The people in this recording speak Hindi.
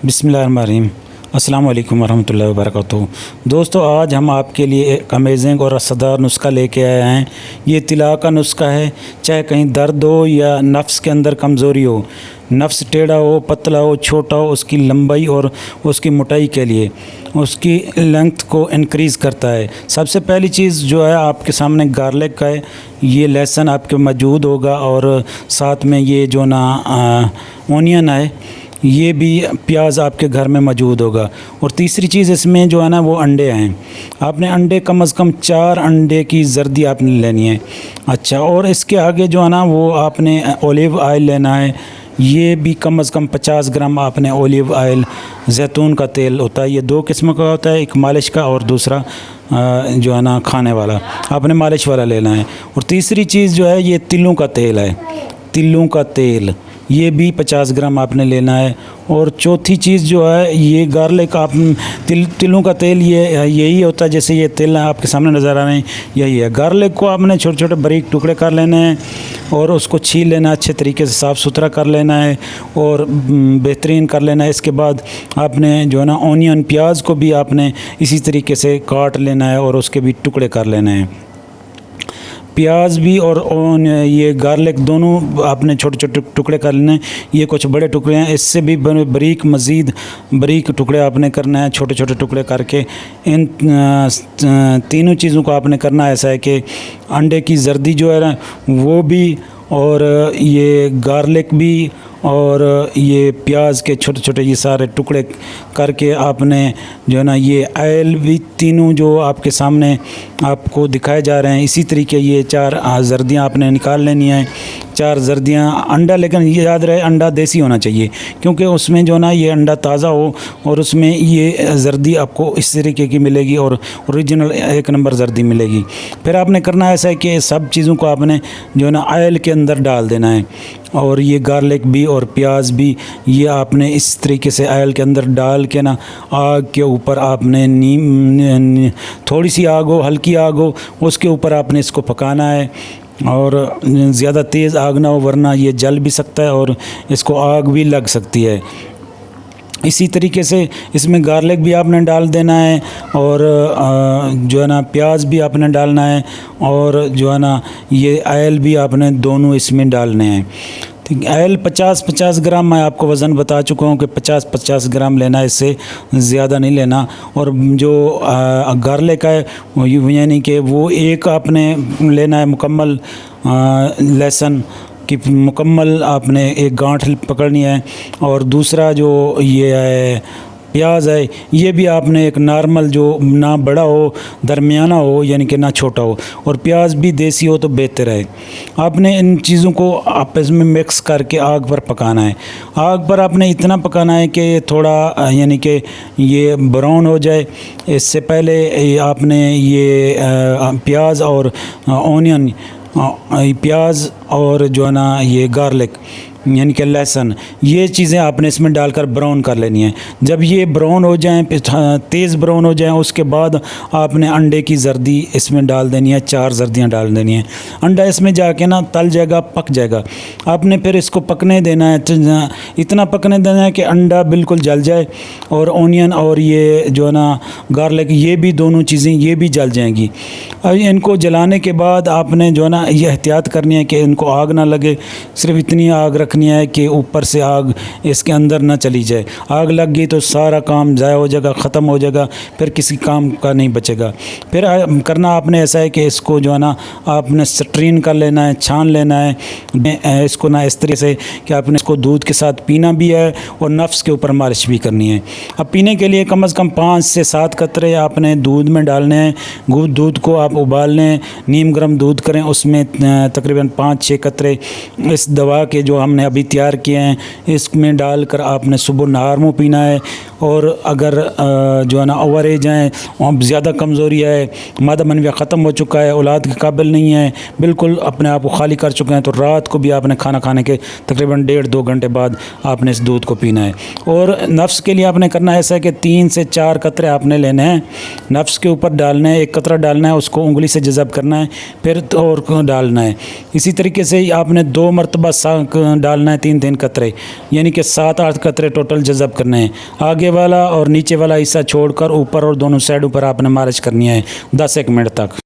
बिस्मिल्लाहिर्रहमानिर्रहीम। अस्सलाम वालेकुम वरहमतुल्लाहि वबरकातुहू। दोस्तों, आज हम आपके लिए एक अमेजिंग और असरदार नुस्खा लेके आए हैं। ये तिला का नुस्खा है। चाहे कहीं दर्द हो या नफ्स के अंदर कमज़ोरी हो, नफ्स टेढ़ा हो, पतला हो, छोटा हो, उसकी लंबाई और उसकी मोटाई के लिए उसकी लेंथ को इंक्रीज़ करता है। सबसे पहली चीज़ जो है आपके सामने गार्लिक का है। ये लहसुन आपके मौजूद होगा और साथ में ये जो ना ओनियन है, ये भी प्याज आपके घर में मौजूद होगा। और तीसरी चीज़ इसमें जो है ना वो अंडे हैं। आपने अंडे कम से कम 4 अंडे की जर्दी आपने लेनी है। अच्छा, और इसके आगे जो है ना वो आपने ओलिव ऑयल लेना है। ये भी कम से कम 50 ग्राम आपने ओलिव ऑयल, जैतून का तेल होता है। ये 2 किस्म का होता है, एक मालिश का और दूसरा जो है ना खाने वाला। आपने मालिश वाला लेना है। और तीसरी चीज़ जो है ये तिलों का तेल है। तिलों का तेल ये भी 50 ग्राम आपने लेना है। और चौथी चीज़ जो है ये गार्लिक, आप तिलों का तेल ये यही होता है, जैसे ये तेल आपके सामने नज़र आ रहे हैं यही है। गार्लिक को आपने छोटे छोटे बारीक टुकड़े कर लेने हैं और उसको छील लेना है, अच्छे तरीके से साफ़ सुथरा कर लेना है और बेहतरीन कर लेना है। इसके बाद आपने जो है ना ऑनियन, प्याज को भी आपने इसी तरीके से काट लेना है और उसके भी टुकड़े कर लेने हैं। प्याज भी और ये गार्लिक दोनों आपने छोटे छोटे टुकड़े कर लेने हैं। ये कुछ बड़े टुकड़े हैं, इससे भी बारीक, मज़ीद बारीक टुकड़े आपने करना है, छोटे छोटे टुकड़े करके। इन तीनों चीज़ों को आपने करना है। ऐसा है कि अंडे की जर्दी जो है ना वो भी, और ये गार्लिक भी, और ये प्याज के छोटे छोटे ये सारे टुकड़े करके आपने जो है ना ये ऑयल भी, तीनों जो आपके सामने आपको दिखाए जा रहे हैं इसी तरीके ये 4 जर्दियाँ आपने निकाल लेनी है। 4 जर्दियाँ अंडा, लेकिन ये याद रहे अंडा देसी होना चाहिए, क्योंकि उसमें जो ना ये अंडा ताज़ा हो और उसमें ये जर्दी आपको इस तरीके की मिलेगी और ओरिजिनल 1 नंबर जर्दी मिलेगी। फिर आपने करना ऐसा है कि सब चीज़ों को आपने जो है ना ऑयल के अंदर डाल देना है। और ये गार्लिक भी और प्याज भी ये आपने इस तरीके से ऑयल के अंदर डाल के ना आग के ऊपर आपने थोड़ी सी आग हो, हल्की आग हो, उसके ऊपर आपने इसको पकाना है। और ज़्यादा तेज़ आग ना हो, वरना ये जल भी सकता है और इसको आग भी लग सकती है। इसी तरीके से इसमें गार्लिक भी आपने डाल देना है और जो है ना प्याज भी आपने डालना है और जो है ना ये ऑयल भी आपने दोनों इसमें डालने हैं। ठीक, ऑयल 50-50 ग्राम मैं आपको वज़न बता चुका हूँ कि 50-50 ग्राम लेना है, इससे ज़्यादा नहीं लेना। और जो गार्लिक है यानी कि वो एक आपने लेना है मुकम्मल लहसुन कि मुकम्मल आपने एक गांठ पकड़नी है। और दूसरा जो ये है प्याज है, ये भी आपने एक नॉर्मल, जो ना बड़ा हो, दरमियाना हो, यानी कि ना छोटा हो, और प्याज भी देसी हो तो बेहतर है। आपने इन चीज़ों को आपस में मिक्स करके आग पर पकाना है। आग पर आपने इतना पकाना है कि थोड़ा यानी कि ये ब्राउन हो जाए। इससे पहले आपने ये प्याज और ऑनियन, प्याज और जो है ना ये गार्लिक यानी कि लहसुन, ये चीज़ें आपने इसमें डालकर ब्राउन कर लेनी है। जब ये ब्राउन हो जाएं, तेज़ ब्राउन हो जाएं, उसके बाद आपने अंडे की जर्दी इसमें डाल देनी है। 4 जर्दियाँ डाल देनी है। अंडा इसमें जाके ना तल जाएगा, पक जाएगा। आपने फिर इसको पकने देना है, इतना पकने देना है कि अंडा बिल्कुल जल जाए और ऑनियन और ये जो है ना गार्लिक, ये भी दोनों चीज़ें ये भी जल जाएंगी। अब इनको जलाने के बाद आपने जो है ना ये एहतियात करनी है कि इनको आग ना लगे। सिर्फ इतनी आग रखनी है कि ऊपर से आग इसके अंदर ना चली जाए। आग लग गई तो सारा काम ज़ाया हो जाएगा, ख़त्म हो जाएगा, फिर किसी काम का नहीं बचेगा। फिर करना आपने ऐसा है कि इसको जो है ना आपने स्ट्रेन कर लेना है, छान लेना है इसको ना इस तरीके से कि आपने इसको दूध के साथ पीना भी है और नफ्स के ऊपर मालिश भी करनी है। अब पीने के लिए कम से कम 5 से 7 कतरे आपने दूध में डालने हैं। दूध को आप उबाल लें, नीम गर्म दूध करें, उसमें तकरीबन 5-6 कतरे इस दवा के जो हमने अभी तैयार किए हैं इसमें डालकर आपने सुबह नहार मुँह पीना है। और अगर जो है ना ओवर एज हैं, ज़्यादा कमज़ोरी है, मादा मनविया ख़त्म हो चुका है, औलाद के काबिल नहीं है, बिल्कुल अपने आप को खाली कर चुके हैं, तो रात को भी आपने खाना खाने के तकरीबन 1.5-2 घंटे बाद आपने इस दूध को पीना है। और नफ्स के लिए आपने करना ऐसा है कि 3 से 4 कतरे आपने लेने हैं, नफ्स के ऊपर डालने हैं। 1 कतरा डालना है, उसको उंगली से जज़ब करना है, फिर और डालना है। इसी तरीके से आपने 2 मरतबा डालना है 3-3 कतरे, यानी कि 7-8 कतरे टोटल जज़ब करने हैं। आगे वाला और नीचे वाला हिस्सा छोड़कर ऊपर और दोनों साइडों पर आपने मालिश करनी है 10 एक मिनट तक।